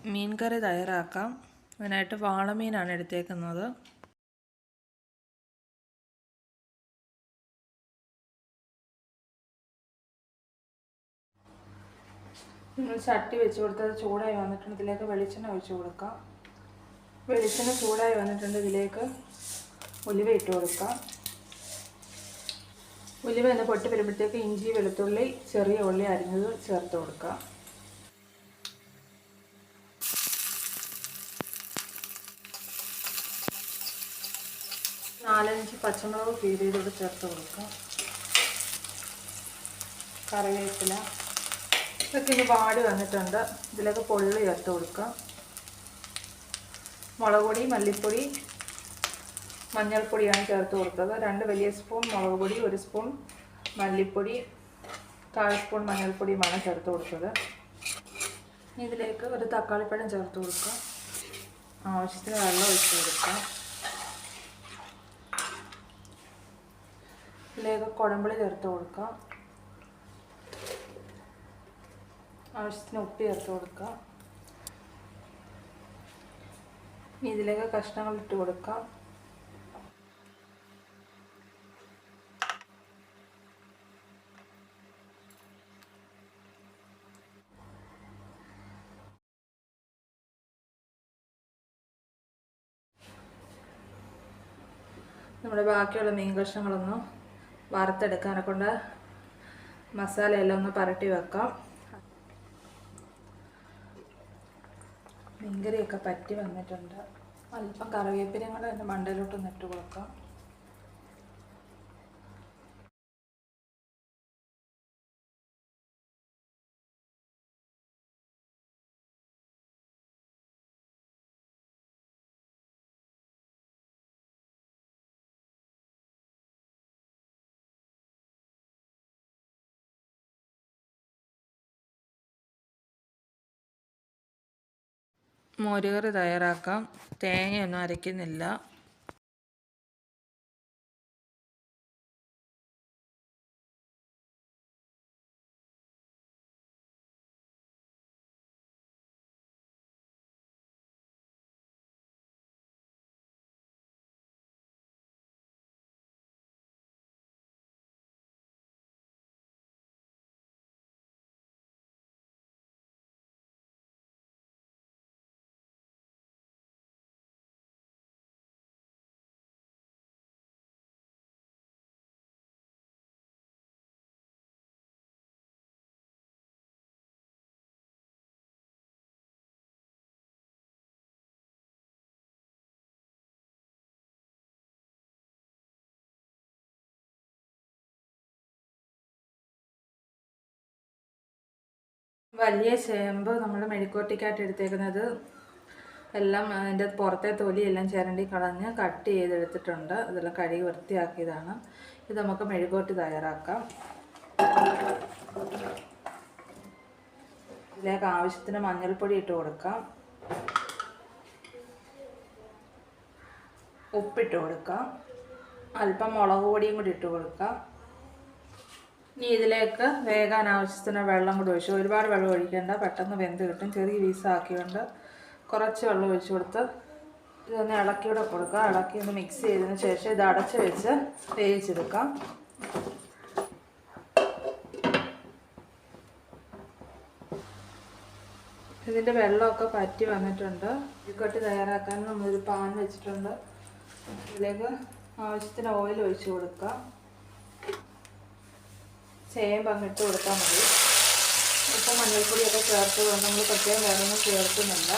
മീൻ കറി തയ്യാറാക്കാം. അതിനായിട്ട് വാളമീനാണ് എടുത്തേക്കുന്നത്. നമ്മൾ ചട്ടി വെച്ച് കൊടുത്തത് ചൂടായി വന്നിട്ടുണ്ട്. ഇതിലേക്ക് വെളിച്ചെണ്ണ ഒഴിച്ച് കൊടുക്കാം. വെളിച്ചെണ്ണ ചൂടായി വന്നിട്ടുണ്ട്. ഇതിലേക്ക് ഉലുവ ഇട്ട് കൊടുക്കാം. ഉലുവ ഒന്ന് പൊട്ടി വരുമ്പോഴത്തേക്ക് ഇഞ്ചി, വെളുത്തുള്ളി, ചെറിയ ഉള്ളി അരിഞ്ഞത് ചേർത്ത് കൊടുക്കാം. നാലഞ്ച് പച്ചമുളക് കീറിയതോടെ ചേർത്ത് കൊടുക്കാം. കറിവേപ്പില ഇതൊക്കെ ഇനി വാടി വന്നിട്ടുണ്ട്. ഇതിലേക്ക് പൊള്ളി ചേർത്ത് കൊടുക്കാം. മുളക് പൊടി, മല്ലിപ്പൊടി, മഞ്ഞൾപ്പൊടിയാണ് ചേർത്ത് കൊടുത്തത്. 2 വലിയ സ്പൂൺ മുളക് പൊടി, 1 സ്പൂൺ മല്ലിപ്പൊടി, 1/4 സ്പൂൺ മഞ്ഞൾപ്പൊടിയുമാണ് ചേർത്ത് കൊടുത്തത്. ഇതിലേക്ക് ഒരു തക്കാളിപ്പഴം ചേർത്ത് കൊടുക്കാം. ആവശ്യത്തിന് വെള്ളം ഒഴിച്ച് കൊടുക്കാം. ഇതിലേക്ക് കുടമ്പുളി ചേർത്ത് കൊടുക്കാം. ആവശ്യത്തിന് ഉപ്പ് ചേർത്ത് കൊടുക്കാം. ഇതിലേക്ക് കഷ്ണങ്ങൾ ഇട്ട് കൊടുക്കാം. നമ്മുടെ ബാക്കിയുള്ള മീൻ കഷ്ണങ്ങളൊന്നും വറുത്തെടുക്കാനെ കൊണ്ട് മസാലയെല്ലാം ഒന്ന് പരട്ടി വെക്കാം. മീൻകറിയൊക്കെ പറ്റി വന്നിട്ടുണ്ട്. അല്പം കറിവേപ്പിലയും കൂടെ അതിൻ്റെ മണ്ടയിലോട്ടൊന്ന് ഇട്ട് കൊടുക്കാം. മോരുകറി തയ്യാറാക്കാം. തേങ്ങയൊന്നും അരയ്ക്കുന്നില്ല. വലിയ ചേമ്പ് നമ്മൾ മെഴുക്കുവരട്ടിക്കായിട്ട് എടുത്തേക്കുന്നത് എല്ലാം അതിൻ്റെ പുറത്തെ തൊലിയെല്ലാം ചിരണ്ടി കളഞ്ഞ് കട്ട് ചെയ്തെടുത്തിട്ടുണ്ട്. ഇതെല്ലാം കഴുകി വൃത്തിയാക്കിയതാണ്. ഇത് നമുക്ക് മെഴുക്കുവരട്ടി തയ്യാറാക്കാം. ഇതിലേക്ക് ആവശ്യത്തിന് മഞ്ഞൾപ്പൊടി ഇട്ട് കൊടുക്കാം. ഉപ്പിട്ട് കൊടുക്കാം. അല്പം മുളക് പൊടിയും കൂടി ഇട്ട് കൊടുക്കാം. ഇനി ഇതിലേക്ക് വേകാൻ ആവശ്യത്തിന് വെള്ളം കൂടി ഒഴിച്ചു. ഒരുപാട് വെള്ളം ഒഴിക്കേണ്ട, പെട്ടെന്ന് വെന്ത് കിട്ടും. ചെറിയ പീസാക്കിക്കൊണ്ട് കുറച്ച് വെള്ളം ഒഴിച്ചു കൊടുത്ത് ഇതൊന്ന് ഇളക്കിയൂടെ കൊടുക്കുക. ഇളക്കി ഒന്ന് മിക്സ് ചെയ്തതിന് ശേഷം ഇത് അടച്ച് വെച്ച് വേവിച്ചെടുക്കാം. ഇതിൻ്റെ വെള്ളമൊക്കെ പറ്റി വന്നിട്ടുണ്ട്. മെഴുക്കുവരട്ടി തയ്യാറാക്കാൻ നമ്മളൊരു പാൻ വെച്ചിട്ടുണ്ട്. ഇതിലേക്ക് ആവശ്യത്തിന് ഓയിൽ ഒഴിച്ച് കൊടുക്കാം. ചേമ്പ് അങ്ങിട്ട് കൊടുത്താൽ മതി. ഇപ്പം മഞ്ഞൾപ്പൊടിയൊക്കെ ചേർത്ത് നമ്മൾ പ്രത്യേകം വേറൊന്നും ചേർക്കുന്നില്ല.